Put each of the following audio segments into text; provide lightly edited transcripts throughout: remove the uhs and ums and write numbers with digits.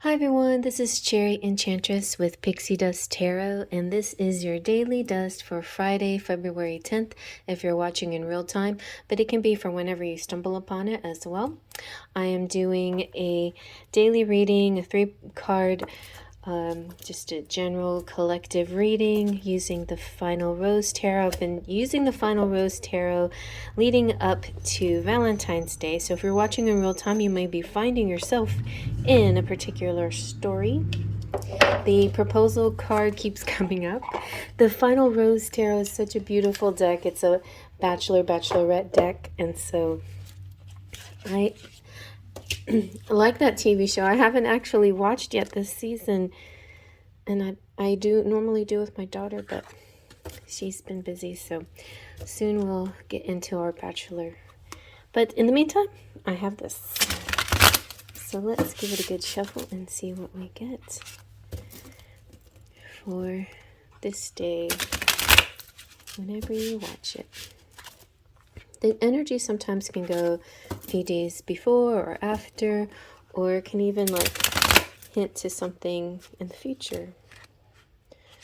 Hi everyone, this is Cherry Enchantress with Pixie Dust Tarot, and this is your daily dust for Friday, February 10th, if you're watching in real time, but it can be for whenever you stumble upon it as well. I am doing a daily reading, a 3-card just a general collective reading using the Final Rose Tarot. I've been using the Final Rose Tarot leading up to Valentine's Day. So if you're watching in real time, you may be finding yourself in a particular story. The proposal card keeps coming up. The Final Rose Tarot is such a beautiful deck. It's a bachelorette deck. And so I like that TV show. I haven't actually watched yet this season, and I do normally do with my daughter, but she's been busy, so soon we'll get into our bachelor. But in the meantime, I have this. So let's give it a good shuffle and see what we get for this day whenever you watch it. The energy sometimes can go a few days before or after, or it can even hint to something in the future,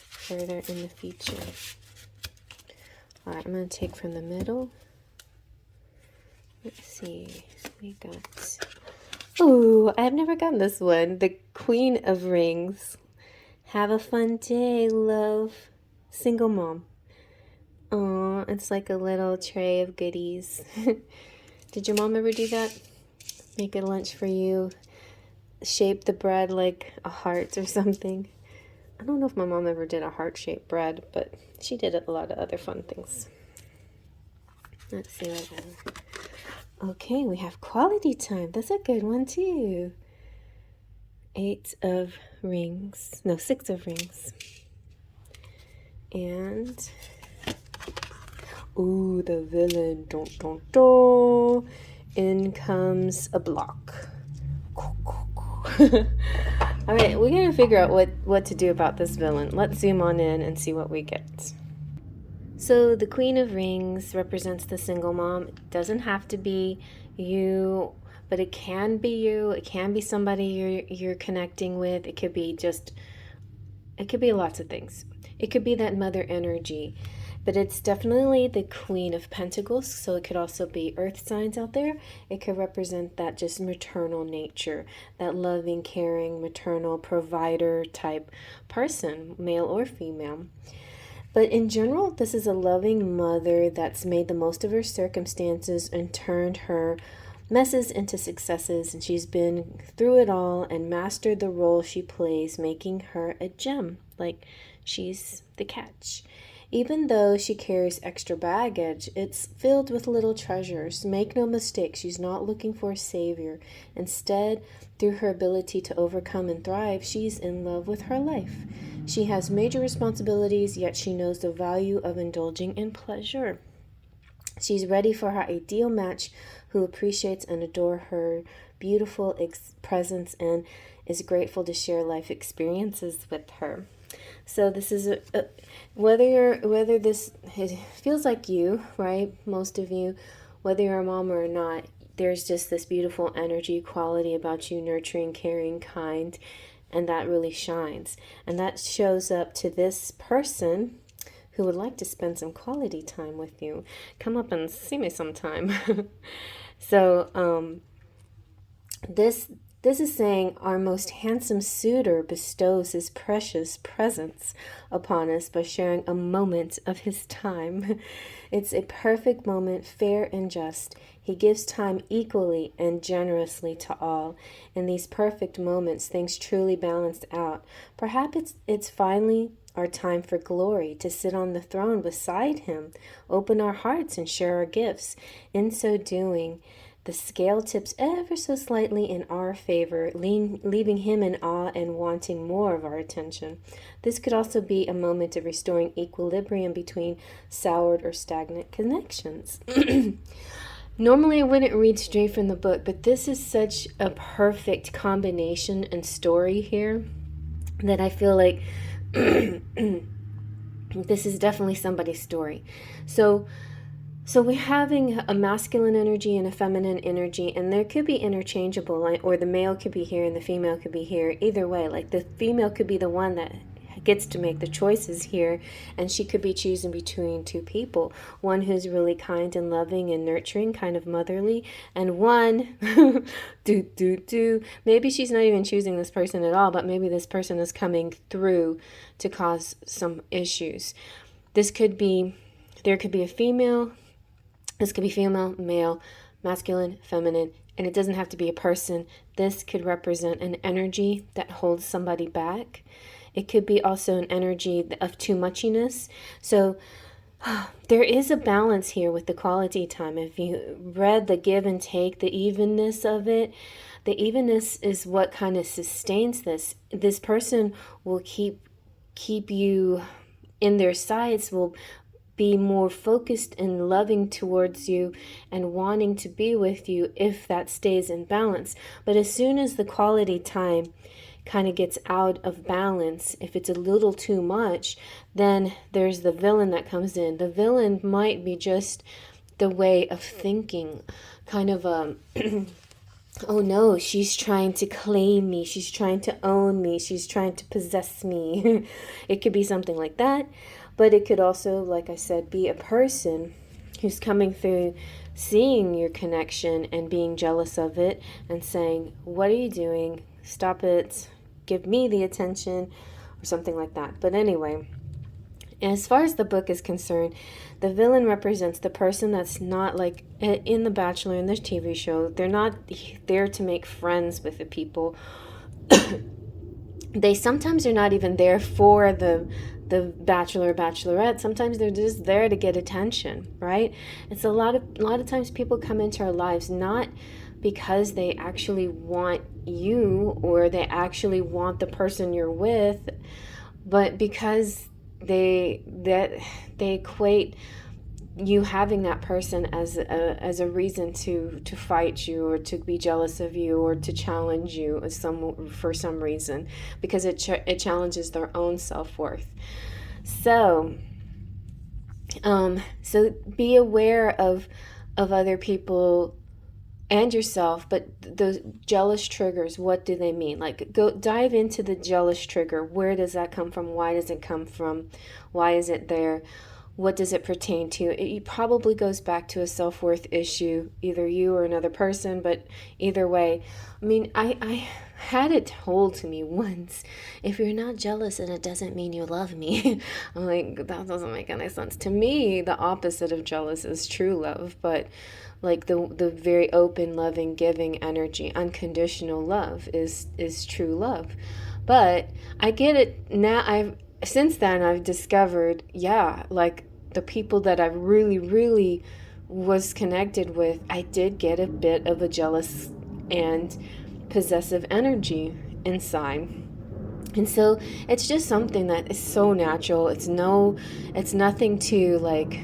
further in the future. All right, I'm going to take from the middle. Let's see, we got, oh, I've never gotten this one, the Queen of Rings. Have a fun day, love. Single mom. Oh, it's like a little tray of goodies. Did your mom ever do that? Make a lunch for you, shape the bread like a heart or something. I don't know if my mom ever did a heart-shaped bread, but she did a lot of other fun things. Let's see what else. Okay, we have quality time. That's a good one too. 8 of rings. No, 6 of rings. And ooh, the villain. Dun, dun, dun. In comes a block. All right, we're going to figure out what to do about this villain. Let's zoom on in and see what we get. So the Queen of Rings represents the single mom. It doesn't have to be you, but it can be you. It can be somebody you're connecting with. It could be lots of things. It could be that mother energy. But it's definitely the Queen of Pentacles, so it could also be earth signs out there. It could represent that just maternal nature, that loving, caring, maternal provider type person, male or female. But in general, this is a loving mother that's made the most of her circumstances and turned her messes into successes, and she's been through it all and mastered the role she plays, making her a gem, like she's the catch. Even though she carries extra baggage, it's filled with little treasures. Make no mistake, she's not looking for a savior. Instead, through her ability to overcome and thrive, she's in love with her life. She has major responsibilities, yet she knows the value of indulging in pleasure. She's ready for her ideal match who appreciates and adores her beautiful presence and is grateful to share life experiences with her. So this is whether this feels like you, right? Most of you, whether you're a mom or not, there's just this beautiful energy quality about you, nurturing, caring, kind, and that really shines. And that shows up to this person who would like to spend some quality time with you. Come up and see me sometime. So this is saying our most handsome suitor bestows his precious presence upon us by sharing a moment of his time. It's a perfect moment, fair and just. He gives time equally and generously to all. In these perfect moments, things truly balanced out. Perhaps it's finally our time for glory, to sit on the throne beside him, open our hearts and share our gifts. In so doing, the scale tips ever so slightly in our favor, leaving him in awe and wanting more of our attention. This could also be a moment of restoring equilibrium between soured or stagnant connections. Normally I wouldn't read straight from the book, but this is such a perfect combination and story here that I feel like this is definitely somebody's story. So So we're having a masculine energy and a feminine energy, and there could be interchangeable, like, or the male could be here and the female could be here. Either way, like the female could be the one that gets to make the choices here, and she could be choosing between two people, one who's really kind and loving and nurturing, kind of motherly, and one maybe she's not even choosing this person at all, but maybe this person is coming through to cause some issues. This could be, there could be a female, this could be female, male, masculine, feminine, and it doesn't have to be a person. This could represent an energy that holds somebody back. It could be also an energy of too muchiness. So there is a balance here with the quality time. If you read the give and take, the evenness of it, the evenness is what kind of sustains this. This person will keep you in their sights, will be more focused and loving towards you and wanting to be with you if that stays in balance. But as soon as the quality time kind of gets out of balance, if it's a little too much, then there's the villain that comes in. The villain might be just the way of thinking, kind of oh no, she's trying to claim me, she's trying to own me, she's trying to possess me. It could be something like that, but it could also, like I said, be a person who's coming through, seeing your connection and being jealous of it and saying, what are you doing? Stop it, give me the attention, or something like that. But anyway, as far as the book is concerned, the villain represents the person that's not, like in The Bachelor, in this TV show, they're not there to make friends with the people. They sometimes are not even there for the bachelor, bachelorette. Sometimes they're just there to get attention, right? It's a lot of times people come into our lives not because they actually want you or they actually want the person you're with, but because they equate you having that person as a reason to fight you or to be jealous of you or to challenge you for some reason, because it challenges their own self-worth. So be aware of other people and yourself, but those jealous triggers, what do they mean? Like, go dive into the jealous trigger. Where does that come from? Why does it come from? Why is it there? What does it pertain to? It probably goes back to a self-worth issue, either you or another person, but either way. I mean, I had it told to me once, if you're not jealous, then it doesn't mean you love me. I'm like, that doesn't make any sense. To me, the opposite of jealous is true love, but like the very open, loving, giving energy, unconditional love is true love. But I get it now. Since then I've discovered, yeah, like the people that I really, really was connected with, I did get a bit of a jealous and possessive energy inside. And so it's just something that is so natural. It's nothing to like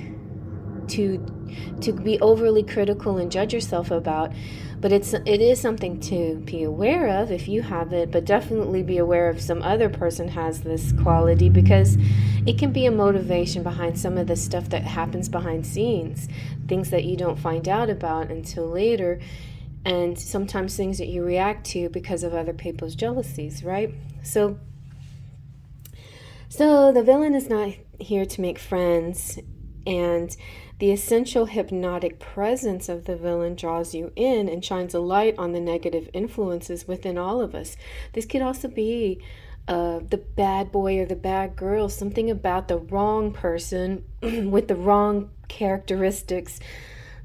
to be overly critical and judge yourself about, but it is something to be aware of if you have it, but definitely be aware if some other person has this quality, because it can be a motivation behind some of the stuff that happens behind scenes, things that you don't find out about until later, and sometimes things that you react to because of other people's jealousies, right? So the villain is not here to make friends, and the essential hypnotic presence of the villain draws you in and shines a light on the negative influences within all of us. This could also be the bad boy or the bad girl, something about the wrong person with the wrong characteristics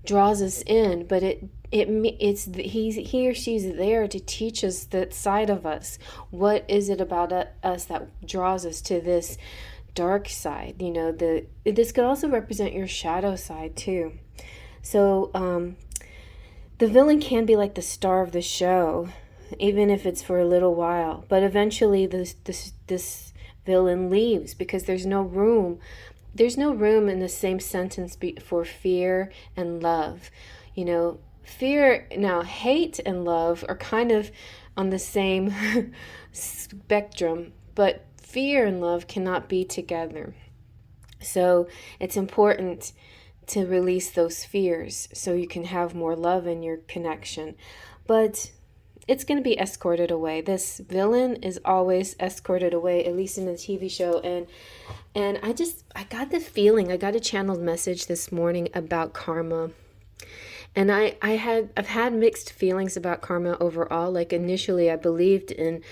draws us in, but he or she's there to teach us that side of us. What is it about us that draws us to this dark side? This could also represent your shadow side too. So the villain can be like the star of the show, even if it's for a little while, but eventually this villain leaves, because there's no room in the same sentence for fear and love. Fear, now hate and love are kind of on the same spectrum, but fear and love cannot be together. So it's important to release those fears so you can have more love in your connection. But it's going to be escorted away. This villain is always escorted away, at least in the TV show. And I got the feeling, I got a channeled message this morning about karma. And I've had mixed feelings about karma overall. Like initially I believed in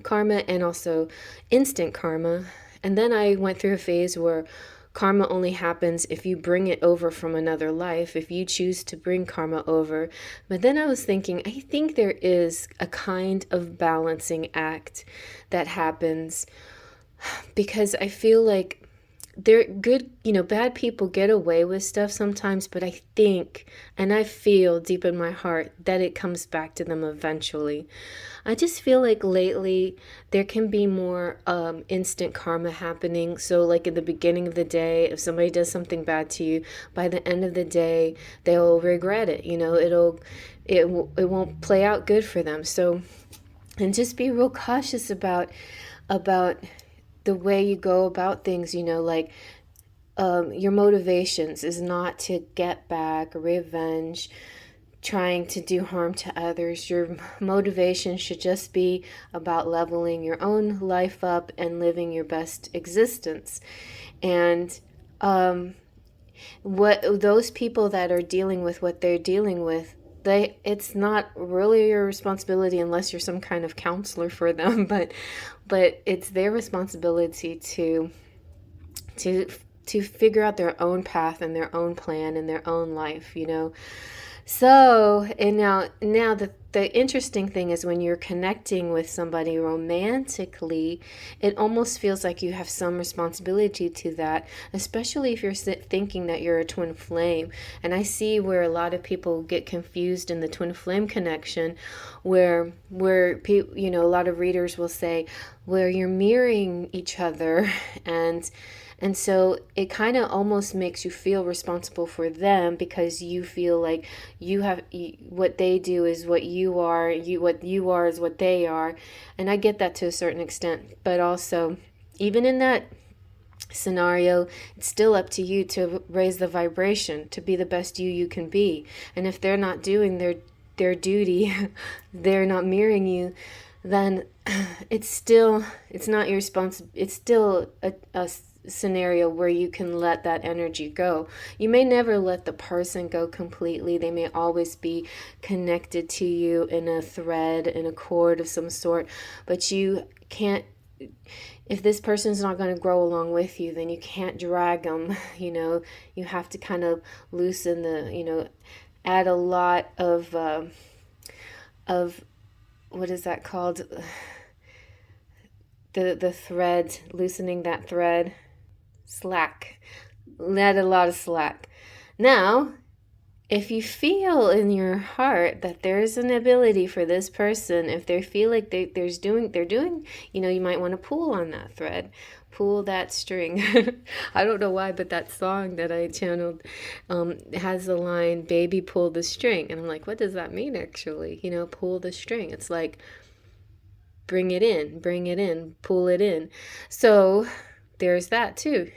karma and also instant karma. And then I went through a phase where karma only happens if you bring it over from another life, if you choose to bring karma over. But then I was thinking, I think there is a kind of balancing act that happens, because I feel like they're good, bad people get away with stuff sometimes, but I think, and I feel deep in my heart that it comes back to them eventually. I just feel like lately there can be more instant karma happening. So like at the beginning of the day, if somebody does something bad to you, by the end of the day, they'll regret it. It won't play out good for them. So, and just be real cautious about the way you go about things, like your motivations is not to get back, revenge, trying to do harm to others. Your motivation should just be about leveling your own life up and living your best existence. And what those people that are dealing with what they're dealing with, it's not really your responsibility unless you're some kind of counselor for them, but it's their responsibility to figure out their own path and their own plan in their own life, So, and now the interesting thing is when you're connecting with somebody romantically, it almost feels like you have some responsibility to that, especially if you're thinking that you're a twin flame. And I see where a lot of people get confused in the twin flame connection, where a lot of readers will say, where you're mirroring each other, and so it kind of almost makes you feel responsible for them, because you feel like what they do is what you are, what you are is what they are. And I get that to a certain extent, but also even in that scenario, it's still up to you to raise the vibration, to be the best you can be. And if they're not doing their duty, they're not mirroring you, then it's not your responsibility. It's still a scenario where you can let that energy go. You may never let the person go completely. They may always be connected to you in a thread, in a cord of some sort, but you can't, if this person's not going to grow along with you, then you can't drag them. You have to kind of loosen add a lot of what is that called? The thread, loosening that thread. Slack. Let a lot of slack. Now, if you feel in your heart that there's an ability for this person, if they feel like they're doing, you might want to pull on that thread, pull that string. I don't know why, but that song that I channeled has the line, "Baby, pull the string," and I'm like, what does that mean actually? Pull the string. It's like bring it in, pull it in. So there's that too.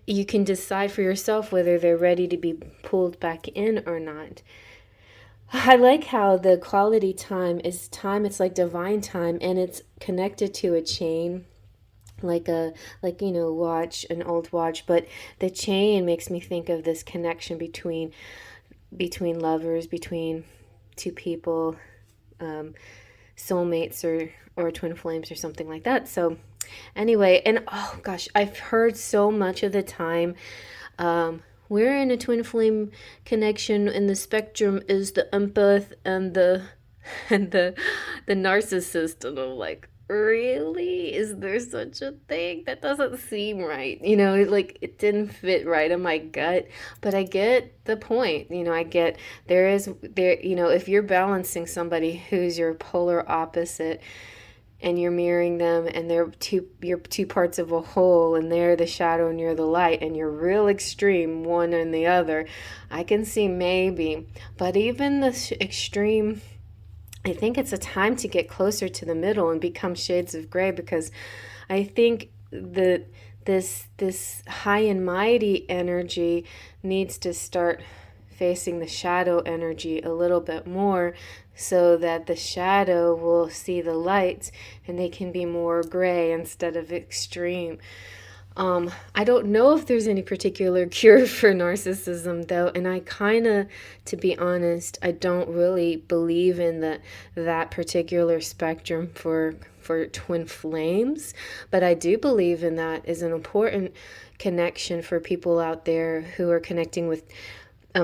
You can decide for yourself whether they're ready to be pulled back in or not. I like how the quality time is time. It's like divine time, and it's connected to a chain, like watch, an old watch. But the chain makes me think of this connection between lovers, between two people, soulmates or twin flames or something like that. So anyway, and oh gosh, I've heard so much of the time, we're in a twin flame connection, and the spectrum is the empath and the narcissist, and I'm like, really? Is there such a thing? That doesn't seem right. It didn't fit right in my gut, but I get the point. I get if you're balancing somebody who's your polar opposite, and you're mirroring them, and you're two parts of a whole, and they're the shadow and you're the light, and you're real extreme one and the other, I can see maybe. But even the extreme, I think it's a time to get closer to the middle and become shades of gray, because I think that this high and mighty energy needs to start facing the shadow energy a little bit more, so that the shadow will see the light and they can be more gray instead of extreme. I don't know if there's any particular cure for narcissism though, and I kind of, to be honest, I don't really believe in that particular spectrum for twin flames, but I do believe in that is an important connection for people out there who are connecting with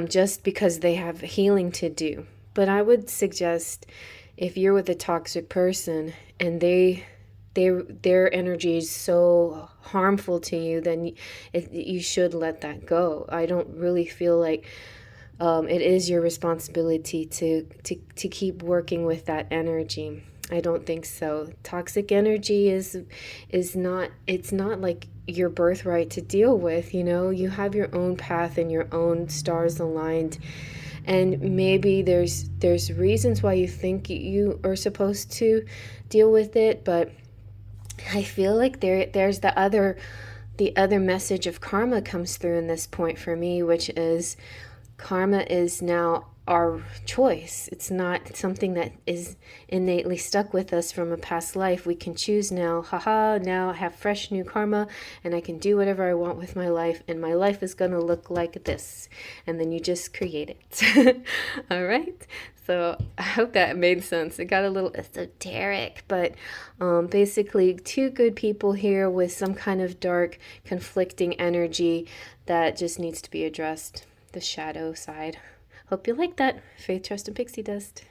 just because they have healing to do. But I would suggest, if you're with a toxic person and their energy is so harmful to you, then you should let that go. I don't really feel like it is your responsibility to keep working with that energy. I don't think so. Toxic energy is not, it's not like your birthright to deal with. You have your own path and your own stars aligned, and maybe there's reasons why you think you are supposed to deal with it, but I feel like there's the other message of karma comes through in this point for me, which is karma is now our choice. It's not something that is innately stuck with us from a past life. We can choose now, now I have fresh new karma and I can do whatever I want with my life, and my life is going to look like this. And then you just create it. All right. So I hope that made sense. It got a little esoteric, but basically two good people here with some kind of dark, conflicting energy that just needs to be addressed. The shadow side. Hope you like that. Faith, Trust, and Pixie Dust.